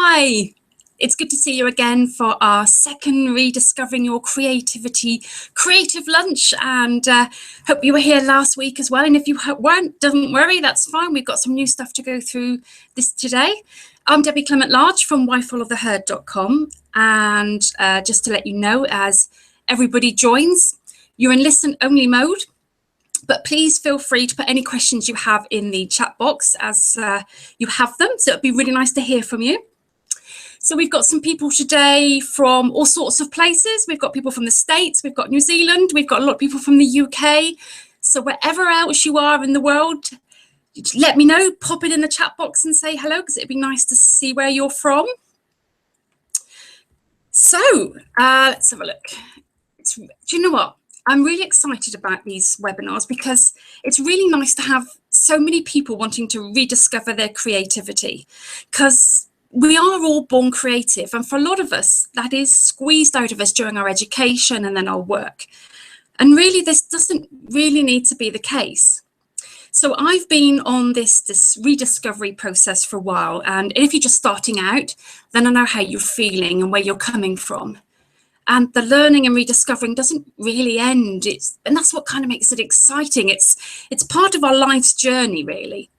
Hi, it's good to see you again for our second Rediscovering Your Creativity creative lunch, and hope you were here last week as well. And if you weren't, don't worry, that's fine. We've got some new stuff to go through this today. I'm Debbie Clement-Large from whyfollowtheherd.com, and just to let you know, as everybody joins, you're in listen-only mode. But please feel free to put any questions you have in the chat box as you have them. So it'd be really nice to hear from you. So we've got some people today from all sorts of places. We've got people from the States, we've got New Zealand, we've got a lot of people from the UK. So wherever else you are in the world, let me know, pop it in the chat box and say hello, because it'd be nice to see where you're from. So let's have a look. Do you know what? I'm really excited about these webinars because it's really nice to have so many people wanting to rediscover their creativity, because we are all born creative, and for a lot of us that is squeezed out of us during our education and then our work. And really this doesn't really need to be the case. So I've been on this rediscovery process for a while, and if you're just starting out, then I know how you're feeling and where you're coming from. And the learning and rediscovering doesn't really end. And that's what kind of makes it exciting. It's part of our life's journey, really.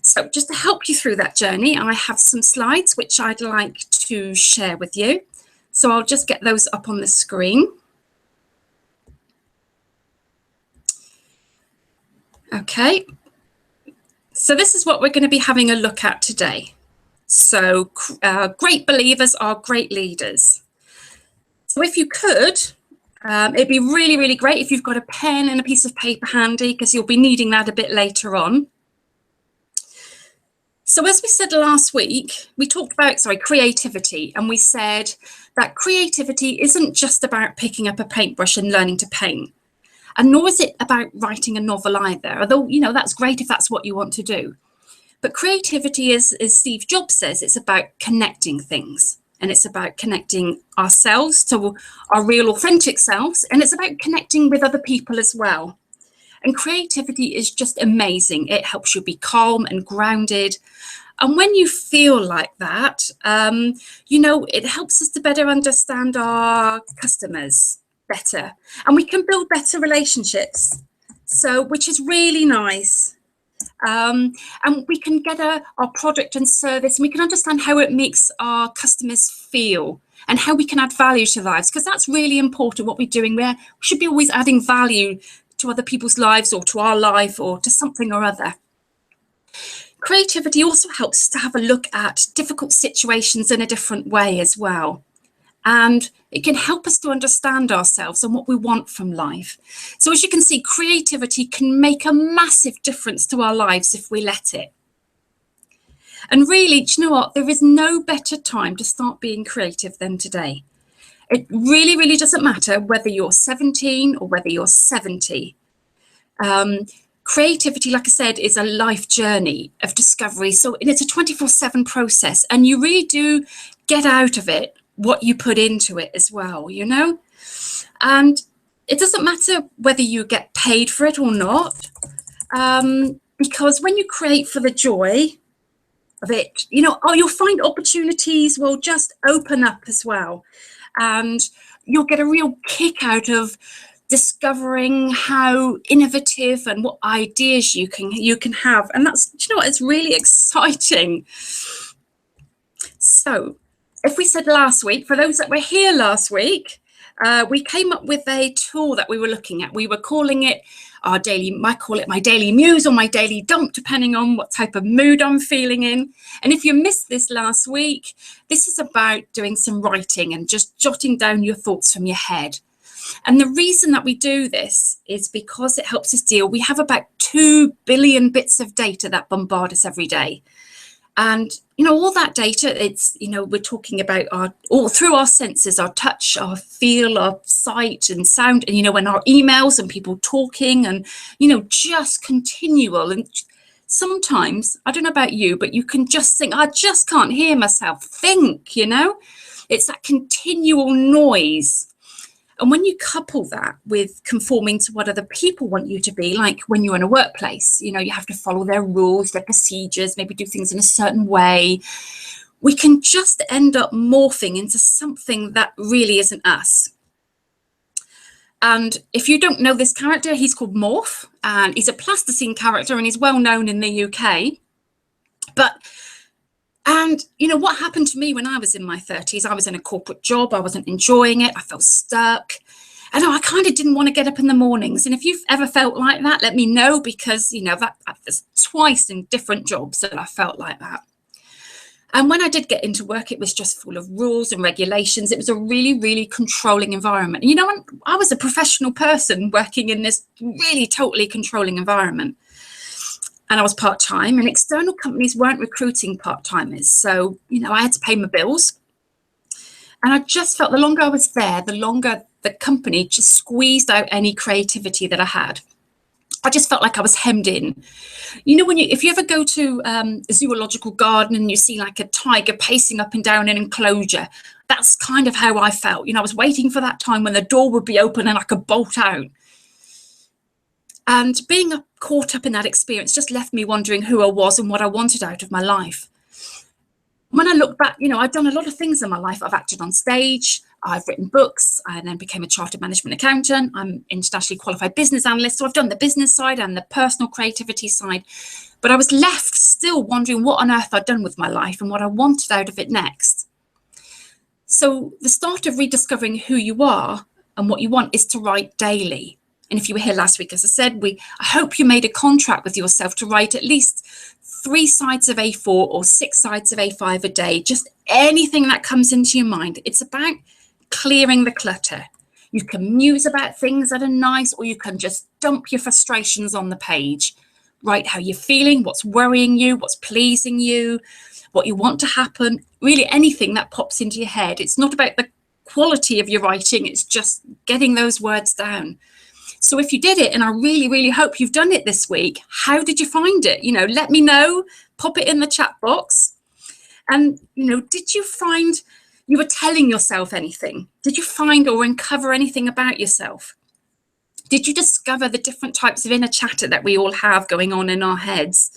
So just to help you through that journey, I have some slides which I'd like to share with you. So I'll just get those up on the screen. Okay. So this is what we're going to be having a look at today. So great believers are great leaders. So if you could, it'd be really, really great if you've got a pen and a piece of paper handy, because you'll be needing that a bit later on. So as we said last week, we talked about, creativity, and we said that creativity isn't just about picking up a paintbrush and learning to paint, and nor is it about writing a novel either, although, you know, that's great if that's what you want to do. But creativity is, as Steve Jobs says, it's about connecting things. And it's about connecting ourselves to our real authentic selves, and it's about connecting with other people as well. And creativity is just amazing. It helps you be calm and grounded. And when you feel like that, you know, it helps us to better understand our customers better, and we can build better relationships. So, which is really nice. And we can get our product and service, and we can understand how it makes our customers feel and how we can add value to their lives, because that's really important. What we're doing, we should be always adding value to other people's lives, or to our life, or to something or other. Creativity also helps us to have a look at difficult situations in a different way as well. And it can help us to understand ourselves and what we want from life. So as you can see, creativity can make a massive difference to our lives if we let it. And really, do you know what? There is no better time to start being creative than today. It really, really doesn't matter whether you're 17 or whether you're 70. Creativity, like I said, is a life journey of discovery. So it's a 24/7 process, and you really do get out of it what you put into it as well, you know. And it doesn't matter whether you get paid for it or not, because when you create for the joy of it, you know, you'll find opportunities will just open up as well, and you'll get a real kick out of discovering how innovative and what ideas you can have. And that's, you know what, it's really exciting. So if we said last week, for those that were here last week, we came up with a tool that we were looking at. We were calling it our daily, I call it my daily muse or my daily dump, depending on what type of mood I'm feeling in. And if you missed this last week, this is about doing some writing and just jotting down your thoughts from your head. And the reason that we do this is because it helps us deal. We have about 2 billion bits of data that bombard us every day. And, you know, all that data, it's, you know, we're talking about all through our senses, our touch, our feel, our sight and sound, and, you know, and our emails and people talking, and, you know, just continual. And sometimes, I don't know about you, but you can just think, I just can't hear myself think, you know, it's that continual noise. And when you couple that with conforming to what other people want you to be, like when you're in a workplace, you know, you have to follow their rules, their procedures, maybe do things in a certain way. we can just end up morphing into something that really isn't us. And if you don't know this character, he's called Morph, and he's a plasticine character, and he's well known in the UK. And you know what happened to me when I was in my 30s? I was in a corporate job. I wasn't enjoying it. I felt stuck. And I kind of didn't want to get up in the mornings. And if you've ever felt like that, let me know, because, you know, that there's twice in different jobs that I felt like that. And when I did get into work, it was just full of rules and regulations. It was a really, really controlling environment. And, you know, I was a professional person working in this really totally controlling environment. And I was part-time, and external companies weren't recruiting part-timers. So, you know, I had to pay my bills. And I just felt the longer I was there, the longer the company just squeezed out any creativity that I had. I just felt like I was hemmed in. You know, if you ever go to a zoological garden and you see like a tiger pacing up and down an enclosure, that's kind of how I felt. You know, I was waiting for that time when the door would be open and I could bolt out. And being caught up in that experience just left me wondering who I was and what I wanted out of my life. When I look back, you know, I've done a lot of things in my life. I've acted on stage, I've written books, I then became a chartered management accountant. I'm internationally qualified business analyst. So I've done the business side and the personal creativity side. But I was left still wondering what on earth I'd done with my life and what I wanted out of it next. So the start of rediscovering who you are and what you want is to write daily. And if you were here last week, as I said, I hope you made a contract with yourself to write at least 3 sides of A4 or 6 sides of A5 a day, just anything that comes into your mind. It's about clearing the clutter. You can muse about things that are nice, or you can just dump your frustrations on the page. Write how you're feeling, what's worrying you, what's pleasing you, what you want to happen, really anything that pops into your head. It's not about the quality of your writing, it's just getting those words down. So if you did it, and I really, really hope you've done it this week, how did you find it? You know, let me know, pop it in the chat box. And, you know, did you find you were telling yourself anything? Did you find or uncover anything about yourself? Did you discover the different types of inner chatter that we all have going on in our heads?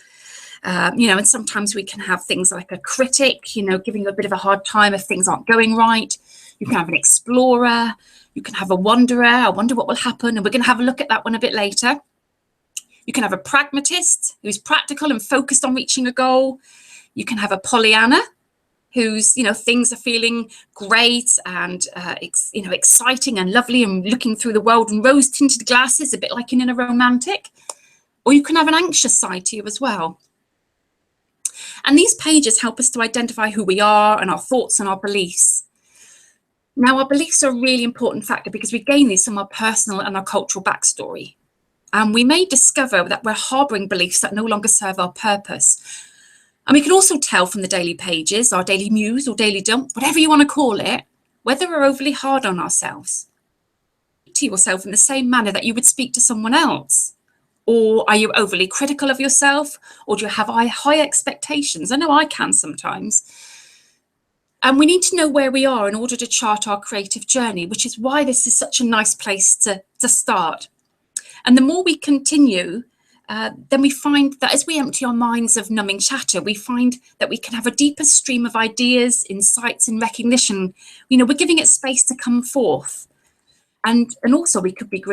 You know, and sometimes we can have things like a critic, you know, giving you a bit of a hard time if things aren't going right. You can have an explorer. You can have a wanderer. I wonder what will happen. And we're going to have a look at that one a bit later. You can have a pragmatist who's practical and focused on reaching a goal. You can have a Pollyanna who's, you know, things are feeling great and, you know, exciting and lovely and looking through the world in rose-tinted glasses, a bit like in a romantic. Or you can have an anxious side to you as well. And these pages help us to identify who we are and our thoughts and our beliefs. Now, our beliefs are a really important factor because we gain these from our personal and our cultural backstory. And we may discover that we're harbouring beliefs that no longer serve our purpose. And we can also tell from the daily pages, our daily muse or daily dump, whatever you want to call it, whether we're overly hard on ourselves. To yourself in the same manner that you would speak to someone else. Or are you overly critical of yourself? Or do you have high expectations? I know I can sometimes. And we need to know where we are in order to chart our creative journey, which is why this is such a nice place to start. And the more we continue, then we find that as we empty our minds of numbing chatter, we find that we can have a deeper stream of ideas, insights, and recognition. You know, we're giving it space to come forth. And also we could be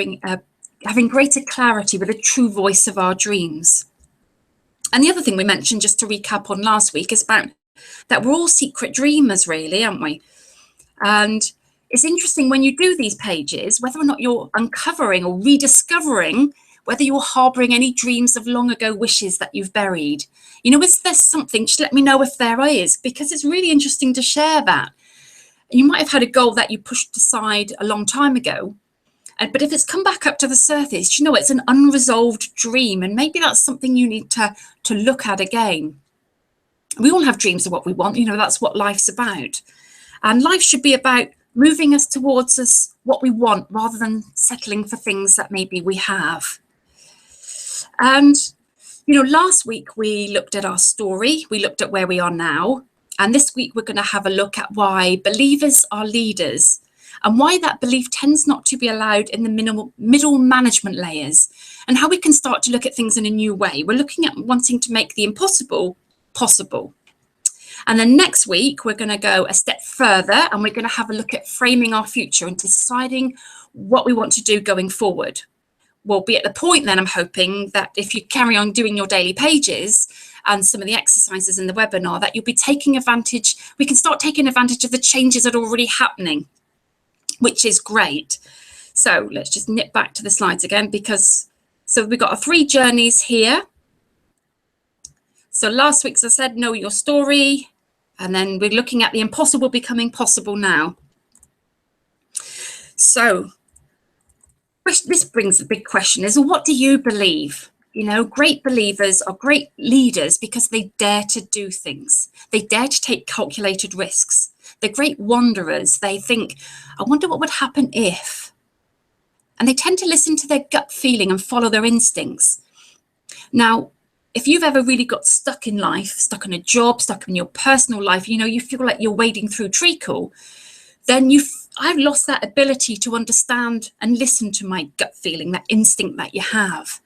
having greater clarity with the true voice of our dreams. And the other thing we mentioned, just to recap on last week, is about that we're all secret dreamers, really, aren't we? And it's interesting when you do these pages, whether or not you're uncovering or rediscovering, whether you're harbouring any dreams of long ago wishes that you've buried. You know, is there something? Just let me know if there is, because it's really interesting to share that. You might have had a goal that you pushed aside a long time ago, but if it's come back up to the surface, you know, it's an unresolved dream, and maybe that's something you need to look at again. We all have dreams of what we want, you know, that's what life's about. And life should be about moving us towards what we want rather than settling for things that maybe we have. And, you know, last week we looked at our story, we looked at where we are now. And this week we're going to have a look at why believers are leaders and why that belief tends not to be allowed in the middle management layers, and how we can start to look at things in a new way. We're looking at wanting to make the impossible possible. And then next week, we're going to go a step further and we're going to have a look at framing our future and deciding what we want to do going forward. We'll be at the point then, I'm hoping, that if you carry on doing your daily pages and some of the exercises in the webinar, that you'll be taking advantage, we can start taking advantage of the changes that are already happening, which is great. So let's just nip back to the slides again, because so we've got our 3 journeys here. So last week, as I said, know your story, and then we're looking at the impossible becoming possible now. So this brings a big question is, what do you believe? You know, great believers are great leaders because they dare to do things. They dare to take calculated risks. They're great wanderers. They think, I wonder what would happen if. And they tend to listen to their gut feeling and follow their instincts. Now, if you've ever really got stuck in life, stuck in a job, stuck in your personal life, you know, you feel like you're wading through treacle, then I've lost that ability to understand and listen to my gut feeling, that instinct that you have.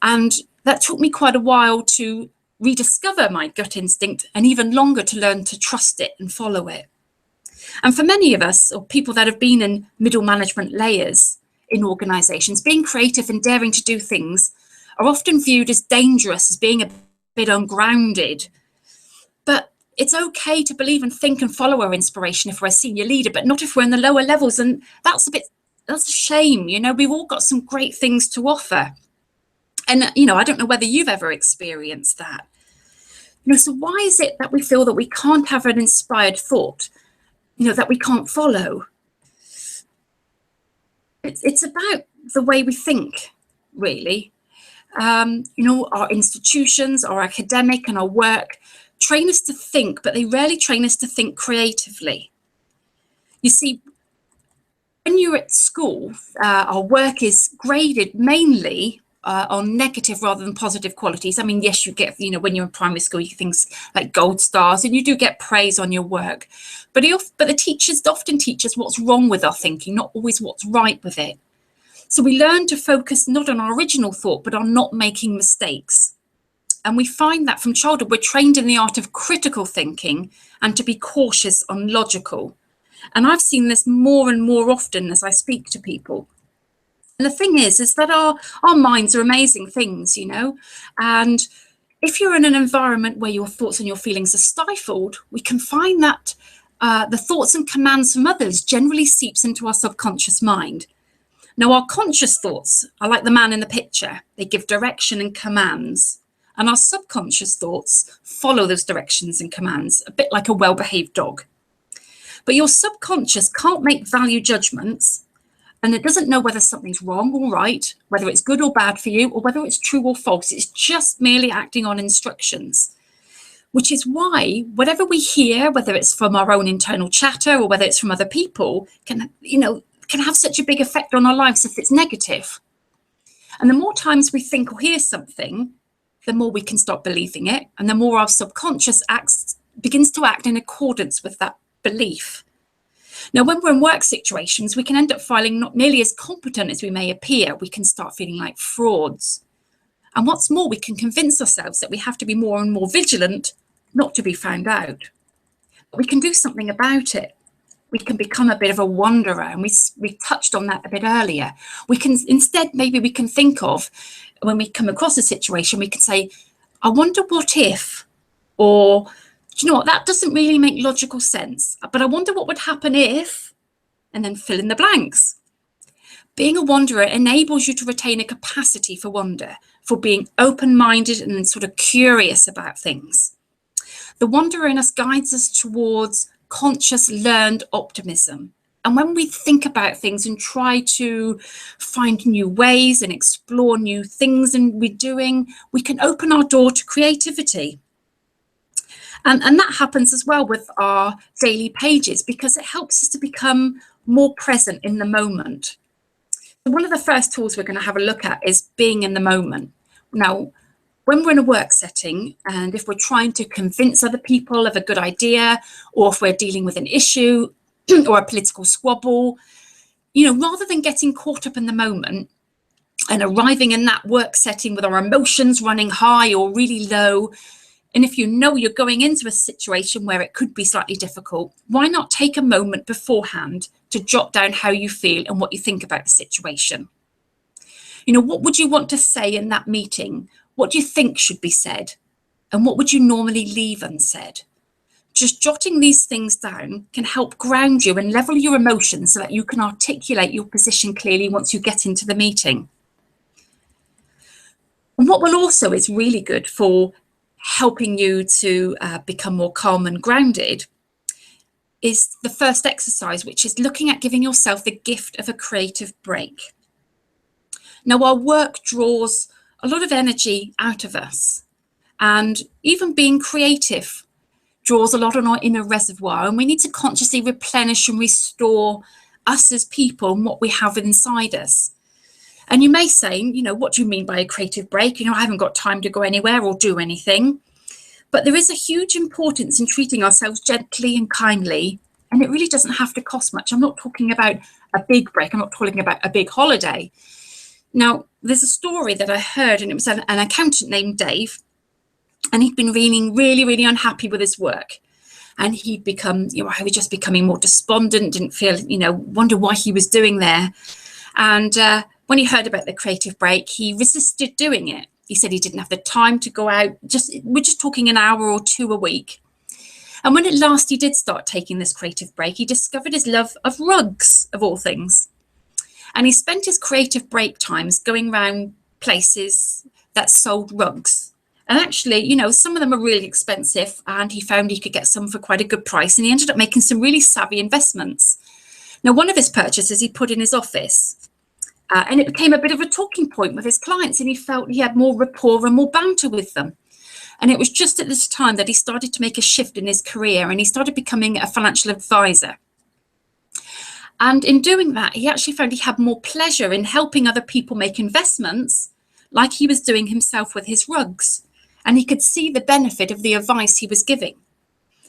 And that took me quite a while to rediscover my gut instinct, and even longer to learn to trust it and follow it. And for many of us, or people that have been in middle management layers in organizations, being creative and daring to do things are often viewed as dangerous, as being a bit ungrounded. But it's okay to believe and think and follow our inspiration if we're a senior leader, but not if we're in the lower levels. And that's a shame. You know, we've all got some great things to offer. And, you know, I don't know whether you've ever experienced that. You know, so why is it that we feel that we can't have an inspired thought, you know, that we can't follow? It's about the way we think, really. You know, our institutions, our academic and our work train us to think, but they rarely train us to think creatively. You see, when you're at school, our work is graded mainly on negative rather than positive qualities. I mean, yes, you get, you know, when you're in primary school, you get things like gold stars, and you do get praise on your work. But the teachers often teach us what's wrong with our thinking, not always what's right with it. So we learn to focus not on our original thought, but on not making mistakes. And we find that from childhood, we're trained in the art of critical thinking and to be cautious on logical. And I've seen this more and more often as I speak to people. And the thing is that our minds are amazing things, you know, and if you're in an environment where your thoughts and your feelings are stifled, we can find that the thoughts and commands from others generally seeps into our subconscious mind. Now, our conscious thoughts are like the man in the picture. They give direction and commands. And our subconscious thoughts follow those directions and commands, a bit like a well-behaved dog. But your subconscious can't make value judgments, and it doesn't know whether something's wrong or right, whether it's good or bad for you, or whether it's true or false. It's just merely acting on instructions, which is why whatever we hear, whether it's from our own internal chatter or whether it's from other people, can have such a big effect on our lives if it's negative. And the more times we think or hear something, the more we can start believing it, and the more our subconscious begins to act in accordance with that belief. Now, when we're in work situations, we can end up feeling not nearly as competent as we may appear. We can start feeling like frauds. And what's more, we can convince ourselves that we have to be more and more vigilant not to be found out. But we can do something about it. We can become a bit of a wanderer, and we touched on that a bit earlier. We can instead, maybe we can think of, when we come across a situation, we can say, I wonder what if, or do you know what, that doesn't really make logical sense, but I wonder what would happen if, and then fill in the blanks. Being a wanderer enables you to retain a capacity for wonder, for being open-minded and sort of curious about things. The wanderer in us guides us towards conscious, learned optimism. And when we think about things and try to find new ways and explore new things and we're doing, we can open our door to creativity. And that happens as well with our daily pages, because it helps us to become more present in the moment. One of the first tools we're going to have a look at is being in the moment. Now, when we're in a work setting, and if we're trying to convince other people of a good idea, or if we're dealing with an issue or a political squabble, you know, rather than getting caught up in the moment and arriving in that work setting with our emotions running high or really low, And if you know you're going into a situation where it could be slightly difficult, why not take a moment beforehand to jot down how you feel and what you think about the situation? You know, what would you want to say in that meeting? What do you think should be said? And what would you normally leave unsaid? Just jotting these things down can help ground you and level your emotions so that you can articulate your position clearly once you get into the meeting. And what will also is really good for helping you to become more calm and grounded is the first exercise, which is looking at giving yourself the gift of a creative break. Now, our work draws a lot of energy out of us, and even being creative draws a lot on our inner reservoir, and we need to consciously replenish and restore us as people and what we have inside us. And you may say, you know, what do you mean by a creative break? You know, I haven't got time to go anywhere or do anything. But there is a huge importance in treating ourselves gently and kindly, and it really doesn't have to cost much. I'm not talking about a big break. I'm not talking about a big holiday. Now, there's a story that I heard, and it was an accountant named Dave, and he'd been feeling really, really unhappy with his work. And he'd become, you know, he was just becoming more despondent, didn't feel, you know, wonder why he was doing there. And when he heard about the creative break, he resisted doing it. He said he didn't have the time to go out. We're just talking an hour or two a week. And when at last he did start taking this creative break, he discovered his love of rugs, of all things. And he spent his creative break times going around places that sold rugs. And actually, you know, some of them are really expensive, and he found he could get some for quite a good price. And he ended up making some really savvy investments. Now, one of his purchases he put in his office. And it became a bit of a talking point with his clients, and he felt he had more rapport and more banter with them. And it was just at this time that he started to make a shift in his career, and he started becoming a financial advisor. And in doing that, he actually found he had more pleasure in helping other people make investments, like he was doing himself with his rugs. And he could see the benefit of the advice he was giving.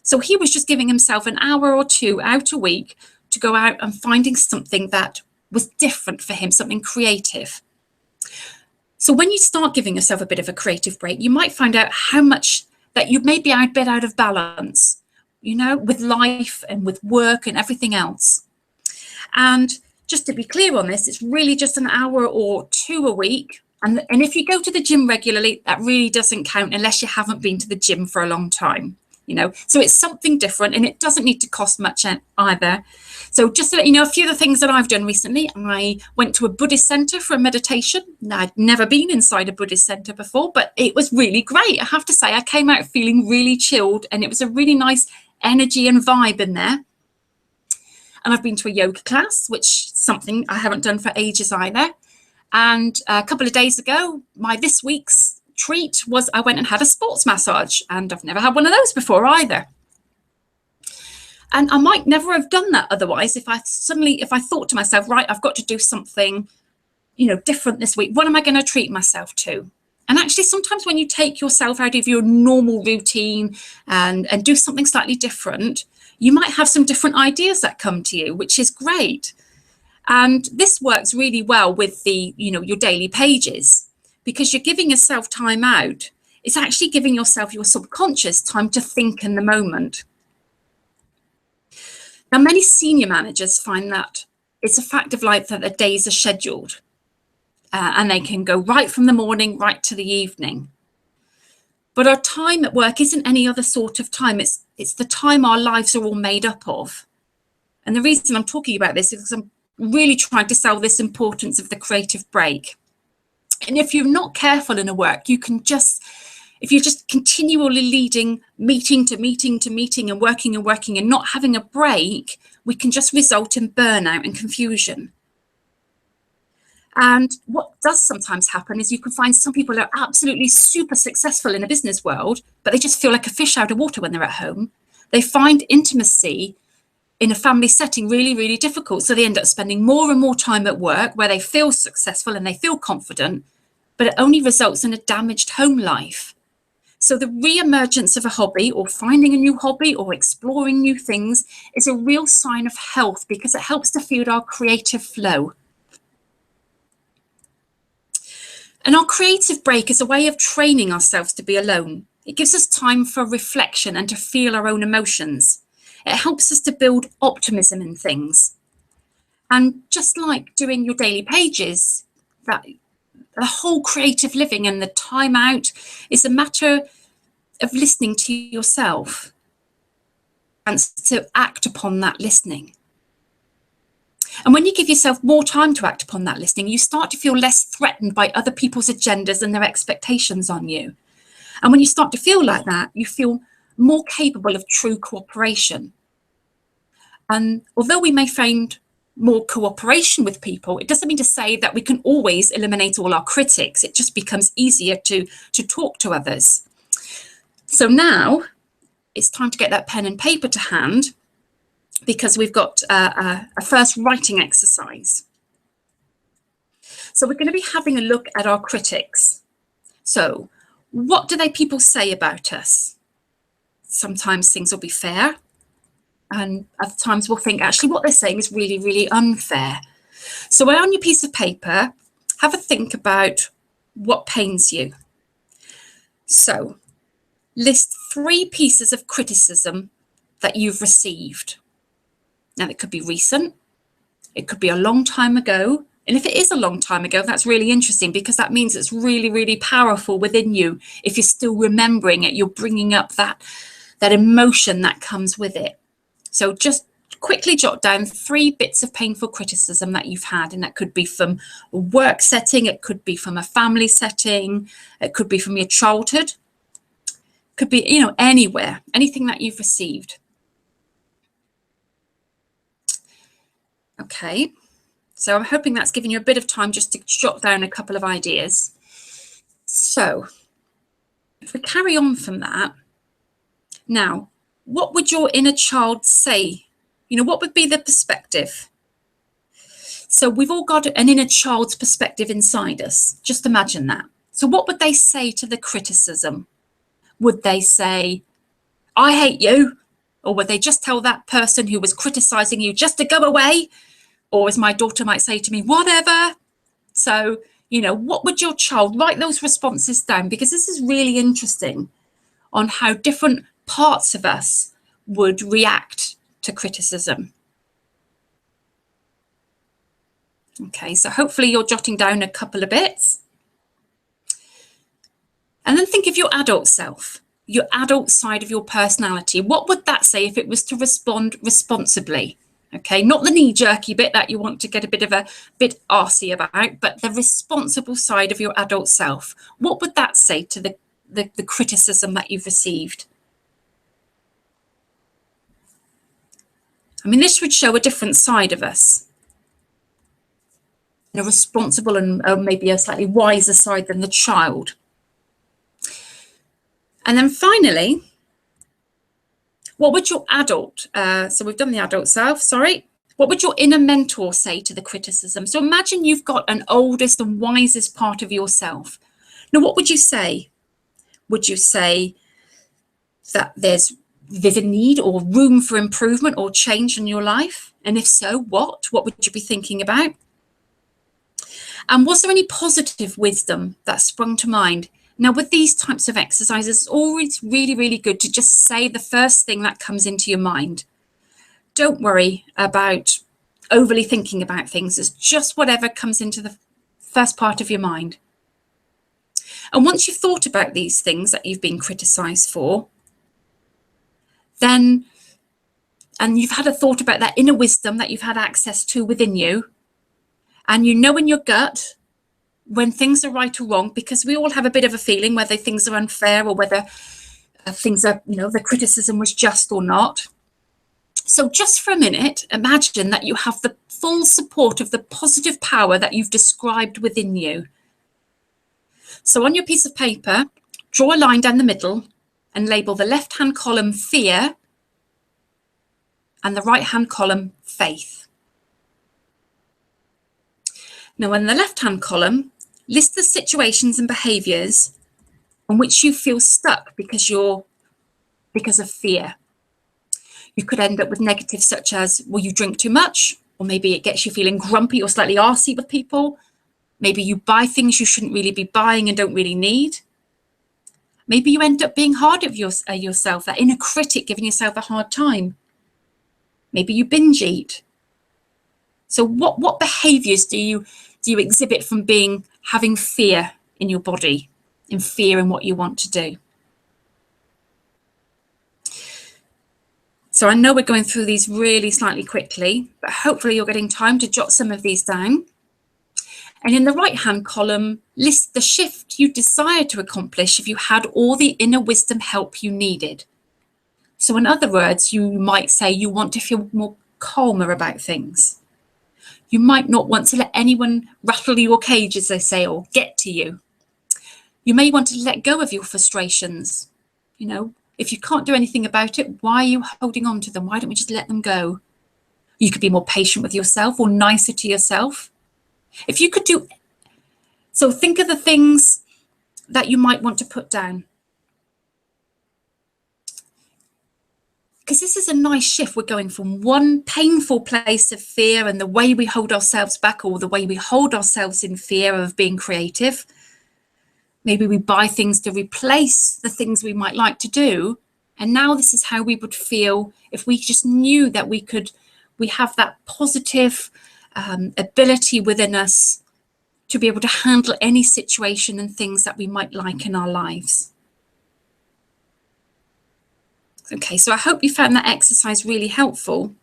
So he was just giving himself an hour or two out a week to go out and finding something that was different for him, something creative. So when you start giving yourself a bit of a creative break, you might find out how much that you may be a bit out of balance, you know, with life and with work and everything else. And just to be clear on this, it's really just an hour or two a week. And if you go to the gym regularly, that really doesn't count unless you haven't been to the gym for a long time, you know. So it's something different, and it doesn't need to cost much either. So just to let you know, a few of the things that I've done recently, I went to a Buddhist center for a meditation. I'd never been inside a Buddhist center before, but it was really great. I have to say, I came out feeling really chilled, and it was a really nice energy and vibe in there. And I've been to a yoga class, which is something I haven't done for ages either. And a couple of days ago, this week's treat was I went and had a sports massage, and I've never had one of those before either. And I might never have done that otherwise if I thought to myself, right, I've got to do something, you know, different this week. What am I going to treat myself to? And actually, sometimes when you take yourself out of your normal routine and do something slightly different, you might have some different ideas that come to you, which is great. And this works really well with the, you know, your daily pages, because you're giving yourself time out. It's actually giving yourself, your subconscious, time to think in the moment. Now, many senior managers find that it's a fact of life that their days are scheduled, and they can go right from the morning right to the evening. But our time at work isn't any other sort of time. It's the time our lives are all made up of. And the reason I'm talking about this is because I'm really trying to sell this importance of the creative break. And if you're not careful in a work, if you're just continually leading meeting to meeting to meeting and working and not having a break, we can just result in burnout and confusion. And what does sometimes happen is you can find some people are absolutely super successful in a business world, but they just feel like a fish out of water when they're at home. They find intimacy in a family setting really, really difficult. So they end up spending more and more time at work where they feel successful and they feel confident, but it only results in a damaged home life. So the re-emergence of a hobby, or finding a new hobby, or exploring new things, is a real sign of health, because it helps to fuel our creative flow. And our creative break is a way of training ourselves to be alone. It gives us time for reflection and to feel our own emotions. It helps us to build optimism in things. And just like doing your daily pages, that the whole creative living and the time out is a matter of listening to yourself and to act upon that listening. And when you give yourself more time to act upon that listening, you start to feel less threatened by other people's agendas and their expectations on you. And when you start to feel like that, you feel more capable of true cooperation. And although we may find more cooperation with people, it doesn't mean to say that we can always eliminate all our critics. It just becomes easier to talk to others. So now it's time to get that pen and paper to hand, because we've got a first writing exercise. So we're going to be having a look at our critics. So what do people say about us? Sometimes things will be fair, and other times we'll think actually what they're saying is really, really unfair. So on your piece of paper, have a think about what pains you. So list 3 pieces of criticism that you've received. Now, it could be recent, it could be a long time ago. And if it is a long time ago, that's really interesting, because that means it's really, really powerful within you. If you're still remembering it, you're bringing up that emotion that comes with it. So just quickly jot down 3 bits of painful criticism that you've had. And that could be from a work setting, it could be from a family setting, it could be from your childhood, it could be, anywhere, anything that you've received. Okay, so I'm hoping that's given you a bit of time just to jot down a couple of ideas. So if we carry on from that, now, what would your inner child say? What would be the perspective? So we've all got an inner child's perspective inside us. Just imagine that. So what would they say to the criticism? Would they say, I hate you? Or would they just tell that person who was criticizing you just to go away? Or as my daughter might say to me, whatever. So, what would your child, write those responses down, because this is really interesting on how different parts of us would react to criticism. Okay, so hopefully you're jotting down a couple of bits. And then think of your adult self, your adult side of your personality. What would that say if it was to respond responsibly? Okay, not the knee-jerky bit that you want to get a bit arsey about, but the responsible side of your adult self. What would that say to the criticism that you've received? I mean, this would show a different side of us, a responsible and maybe a slightly wiser side than the child. And then finally, what would your adult, so we've done the adult self, sorry. What would your inner mentor say to the criticism? So imagine you've got an oldest and wisest part of yourself. Now, what would you say? Would you say that there's a need or room for improvement or change in your life? And if so, what would you be thinking about? And was there any positive wisdom that sprung to mind? Now, with these types of exercises, it's always really, really good to just say the first thing that comes into your mind. Don't worry about overly thinking about things. It's just whatever comes into the first part of your mind. And once you've thought about these things that you've been criticised for, then, and you've had a thought about that inner wisdom that you've had access to within you, and you know in your gut when things are right or wrong, because we all have a bit of a feeling whether things are unfair or whether things are, the criticism was just or not. So just for a minute, imagine that you have the full support of the positive power that you've described within you. So on your piece of paper, draw a line down the middle and label the left-hand column fear and the right-hand column faith. Now, in the left-hand column, list the situations and behaviours on which you feel stuck because of fear. You could end up with negatives such as, well, you drink too much, or maybe it gets you feeling grumpy or slightly arsey with people. Maybe you buy things you shouldn't really be buying and don't really need. Maybe you end up being hard on yourself, that inner critic giving yourself a hard time. Maybe you binge eat. So what behaviours do you exhibit from having fear in your body, in fear in what you want to do? So I know we're going through these really slightly quickly, but hopefully you're getting time to jot some of these down. And in the right-hand column, list the shift you desire to accomplish if you had all the inner wisdom help you needed. So in other words, you might say you want to feel more calmer about things. You might not want to let anyone rattle your cage, as they say, or get to you. You may want to let go of your frustrations. You know, if you can't do anything about it, why are you holding on to them? Why don't we just let them go? You could be more patient with yourself or nicer to yourself. If you could do, so think of the things that you might want to put down. Because this is a nice shift. We're going from one painful place of fear and the way we hold ourselves back, or the way we hold ourselves in fear of being creative. Maybe we buy things to replace the things we might like to do. And now this is how we would feel if we just knew that we have that positive ability within us to be able to handle any situation and things that we might like in our lives. Okay, so I hope you found that exercise really helpful,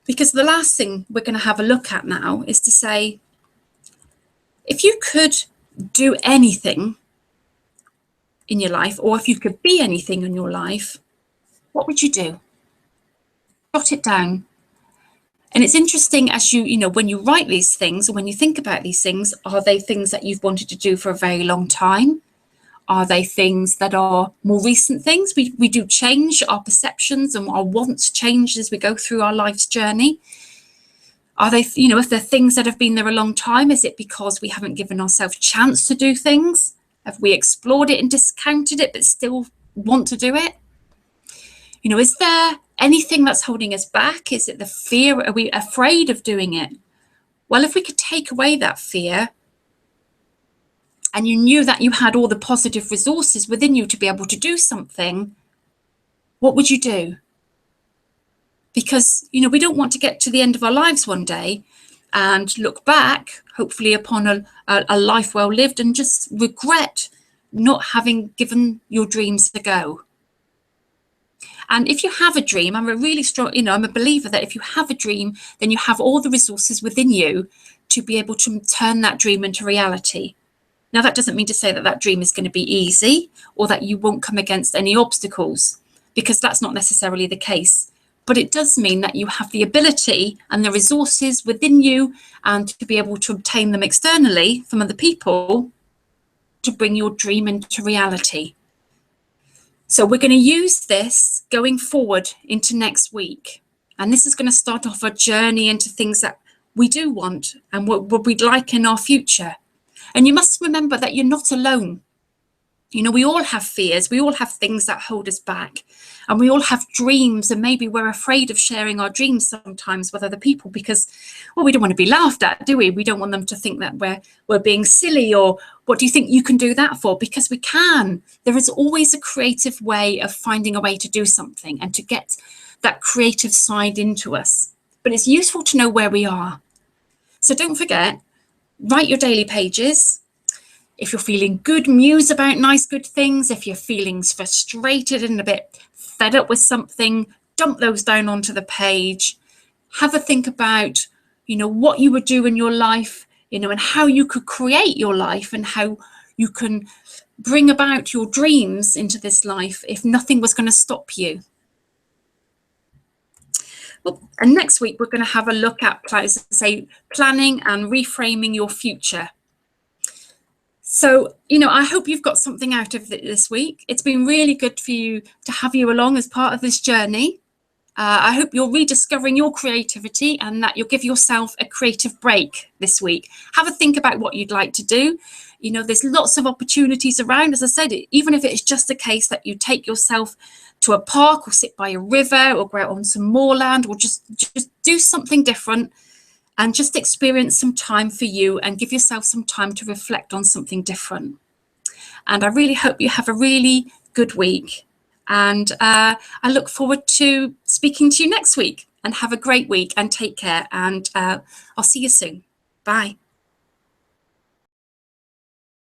because the last thing we're going to have a look at now is to say, if you could do anything in your life, or if you could be anything in your life, what would you do? Jot it down. And it's interesting, as you know, when you write these things, or when you think about these things, are they things that you've wanted to do for a very long time? Are they things that are more recent things? We do change, our perceptions and our wants change as we go through our life's journey. Are they, you know, if they're things that have been there a long time, is it because we haven't given ourselves a chance to do things? Have we explored it and discounted it, but still want to do it? You know, is there anything that's holding us back? Is it the fear? Are we afraid of doing it? Well, if we could take away that fear, and you knew that you had all the positive resources within you to be able to do something, what would you do? Because, you know, we don't want to get to the end of our lives one day and look back, hopefully, upon a life well lived and just regret not having given your dreams a go. And if you have a dream, I'm a really strong, you know, I'm a believer that if you have a dream, then you have all the resources within you to be able to turn that dream into reality. Now, that doesn't mean to say that that dream is going to be easy, or that you won't come against any obstacles, because that's not necessarily the case. But it does mean that you have the ability and the resources within you, and to be able to obtain them externally from other people, to bring your dream into reality. So we're going to use this going forward into next week. And this is going to start off a journey into things that we do want and what we'd like in our future. And you must remember that you're not alone. You know, we all have fears. We all have things that hold us back. And we all have dreams. And maybe we're afraid of sharing our dreams sometimes with other people because, well, we don't want to be laughed at, do we? We don't want them to think that we're being silly, or what do you think you can do that for? Because we can. There is always a creative way of finding a way to do something and to get that creative side into us. But it's useful to know where we are. So don't forget, write your daily pages. If you're feeling good, muse about nice, good things. If you're feeling frustrated and a bit fed up with something, dump those down onto the page. Have a think about, you know, what you would do in your life, you know, and how you could create your life and how you can bring about your dreams into this life if nothing was going to stop you. Well, and next week, we're going to have a look at, say, planning and reframing your future. So, you know, I hope you've got something out of it this week. It's been really good for you to have you along as part of this journey. I hope you're rediscovering your creativity and that you'll give yourself a creative break this week. Have a think about what you'd like to do. You know, there's lots of opportunities around. As I said, even if it's just a case that you take yourself to a park or sit by a river or go out on some moorland, or just do something different. And just experience some time for you and give yourself some time to reflect on something different. And I really hope you have a really good week. And I look forward to speaking to you next week. And have a great week and take care. And I'll see you soon. Bye.